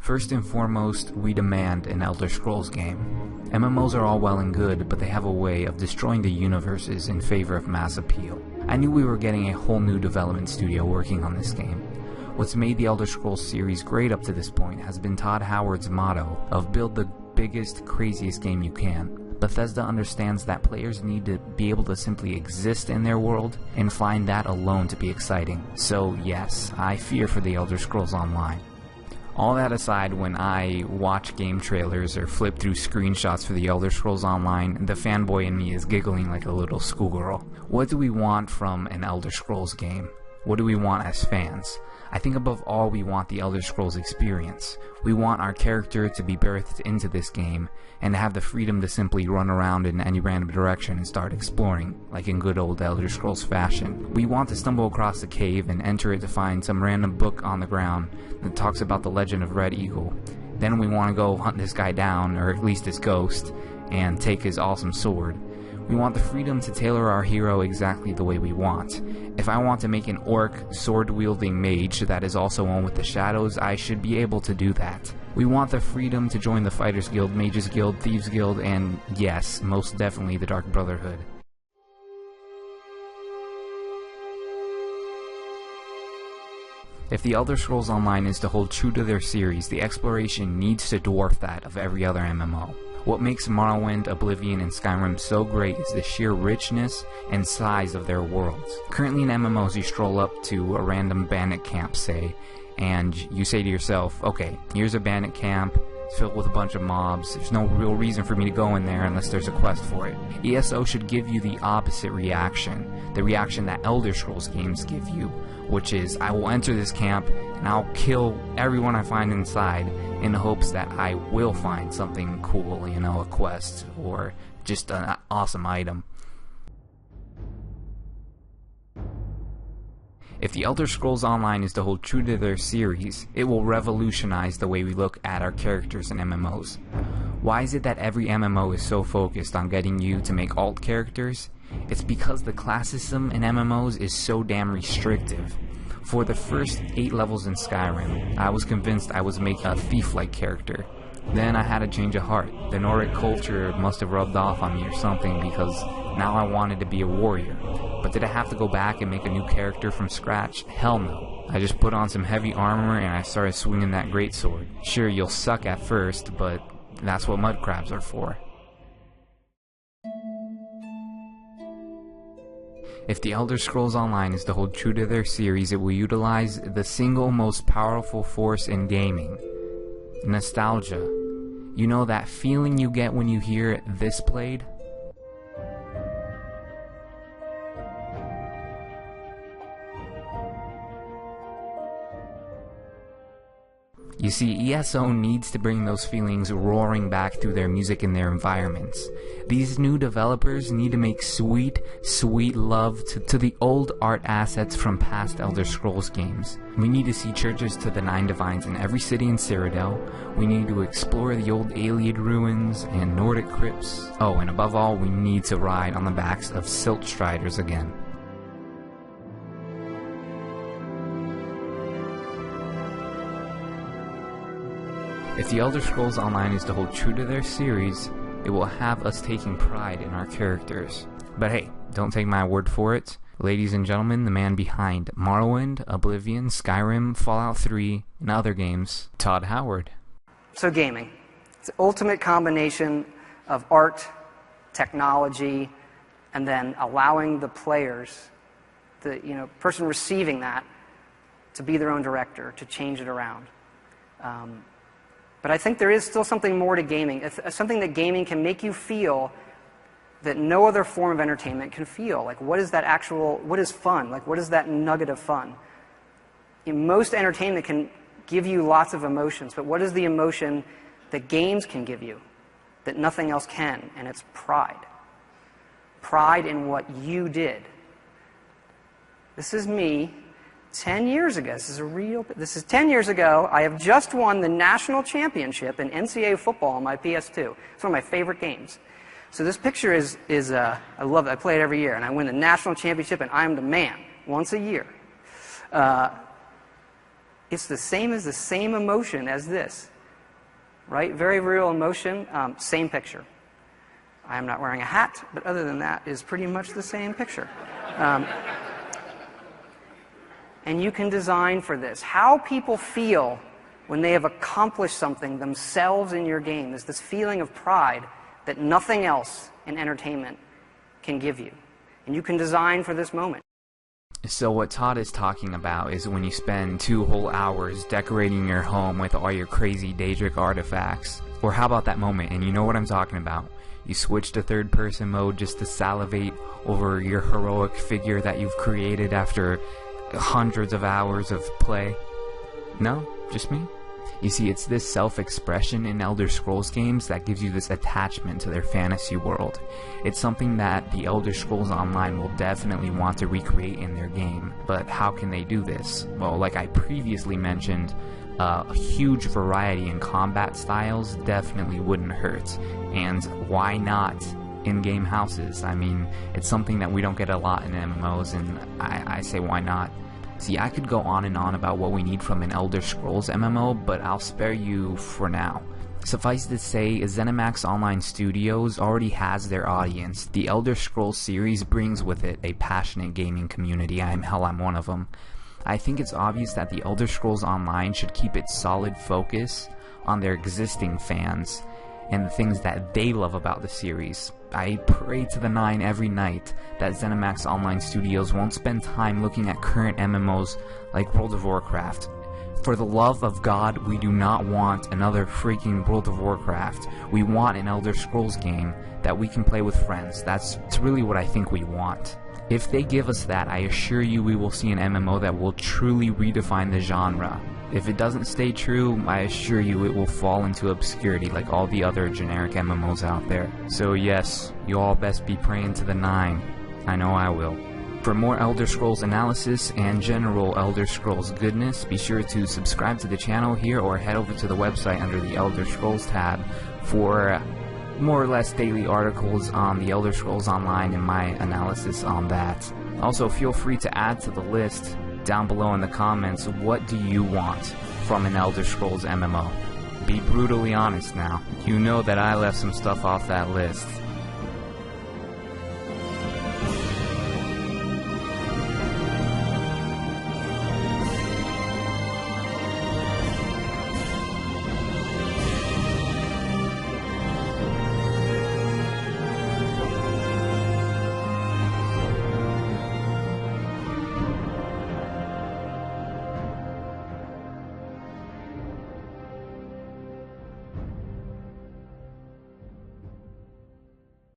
First and foremost, we demand an Elder Scrolls game. MMOs are all well and good, but they have a way of destroying the universes in favor of mass appeal. I knew we were getting a whole new development studio working on this game. What's made the Elder Scrolls series great up to this point has been Todd Howard's motto of build the biggest, craziest game you can. Bethesda understands that players need to be able to simply exist in their world and find that alone to be exciting. So yes, I fear for the Elder Scrolls Online. All that aside, when I watch game trailers or flip through screenshots for the Elder Scrolls Online, the fanboy in me is giggling like a little schoolgirl. What do we want from an Elder Scrolls game? What do we want as fans? I think above all we want the Elder Scrolls experience. We want our character to be birthed into this game and to have the freedom to simply run around in any random direction and start exploring, like in good old Elder Scrolls fashion. We want to stumble across a cave and enter it to find some random book on the ground that talks about the legend of Red Eagle. Then we want to go hunt this guy down, or at least his ghost, and take his awesome sword. We want the freedom to tailor our hero exactly the way we want. If I want to make an orc, sword-wielding mage that is also one with the shadows, I should be able to do that. We want the freedom to join the Fighters Guild, Mages Guild, Thieves Guild, and yes, most definitely the Dark Brotherhood. If the Elder Scrolls Online is to hold true to their series, the exploration needs to dwarf that of every other MMO. What makes Morrowind, Oblivion, and Skyrim so great is the sheer richness and size of their worlds. Currently in MMOs, you stroll up to a random bandit camp, say, and you say to yourself, okay, here's a bandit camp, it's filled with a bunch of mobs, there's no real reason for me to go in there unless there's a quest for it. ESO should give you the opposite reaction, the reaction that Elder Scrolls games give you, which is, I will enter this camp and I'll kill everyone I find inside in the hopes that I will find something cool, you know, a quest or just an awesome item. If the Elder Scrolls Online is to hold true to their series, it will revolutionize the way we look at our characters in MMOs. Why is it that every MMO is so focused on getting you to make alt characters? It's because the classism in MMOs is so damn restrictive. For the first 8 levels in Skyrim, I was convinced I was making a thief-like character. Then I had a change of heart. The Nordic culture must have rubbed off on me or something, because now I wanted to be a warrior. But did I have to go back and make a new character from scratch? Hell no. I just put on some heavy armor and I started swinging that greatsword. Sure, you'll suck at first, but that's what mud crabs are for. If the Elder Scrolls Online is to hold true to their series, it will utilize the single most powerful force in gaming: nostalgia. You know that feeling you get when you hear this played? You see, ESO needs to bring those feelings roaring back through their music and their environments. These new developers need to make sweet, sweet love to the old art assets from past Elder Scrolls games. We need to see churches to the 9 Divines in every city in Cyrodiil. We need to explore the old Iliad ruins and Nordic crypts. Oh, and above all, we need to ride on the backs of silt striders again. If the Elder Scrolls Online is to hold true to their series, it will have us taking pride in our characters. But hey, don't take my word for it. Ladies and gentlemen, the man behind Morrowind, Oblivion, Skyrim, Fallout 3, and other games, Todd Howard. So gaming. It's the ultimate combination of art, technology, and then allowing the players, the person receiving that, to be their own director, to change it around. But I think there is still something more to gaming. It's something that gaming can make you feel that no other form of entertainment can feel. Like, what is fun? Like, what is that nugget of fun? Most entertainment can give you lots of emotions, but what is the emotion that games can give you that nothing else can? And it's pride. Pride in what you did. This is me 10 years ago. This is 10 years ago. I have just won the national championship in NCAA football on my PS2. It's one of my favorite games. So this picture is I love it. I play it every year, and I win the national championship, and I'm the man once a year. It's the same emotion as this. right? Very real emotion, same picture. I am not wearing a hat, but other than that is pretty much the same picture. And you can design for this. How people feel when they have accomplished something themselves in your game is this feeling of pride that nothing else in entertainment can give you. And you can design for this moment. So what Todd is talking about is when you spend 2 whole hours decorating your home with all your crazy Daedric artifacts. Or how about that moment, and you know what I'm talking about. You switch to third-person mode just to salivate over your heroic figure that you've created after hundreds of hours of play. No? Just me? You see, it's this self-expression in Elder Scrolls games that gives you this attachment to their fantasy world. It's something that the Elder Scrolls Online will definitely want to recreate in their game. But how can they do this? Well, like I previously mentioned, a huge variety in combat styles definitely wouldn't hurt. And why not in-game houses? I mean, it's something that we don't get a lot in MMOs, and I say why not? See, I could go on and on about what we need from an Elder Scrolls MMO, but I'll spare you for now. Suffice to say, ZeniMax Online Studios already has their audience. The Elder Scrolls series brings with it a passionate gaming community. I'm one of them. I think it's obvious that the Elder Scrolls Online should keep its solid focus on their existing fans and the things that they love about the series. I pray to the Nine every night that ZeniMax Online Studios won't spend time looking at current MMOs like World of Warcraft. For the love of God, we do not want another freaking World of Warcraft. We want an Elder Scrolls game that we can play with friends. That's really what I think we want. If they give us that, I assure you we will see an MMO that will truly redefine the genre. If it doesn't stay true, I assure you it will fall into obscurity like all the other generic MMOs out there. So yes, you all best be praying to the Nine. I know I will. For more Elder Scrolls analysis and general Elder Scrolls goodness, be sure to subscribe to the channel here or head over to the website under the Elder Scrolls tab for more or less daily articles on the Elder Scrolls Online and my analysis on that. Also, feel free to add to the list down below in the comments, what do you want from an Elder Scrolls MMO? Be brutally honest now. You know that I left some stuff off that list.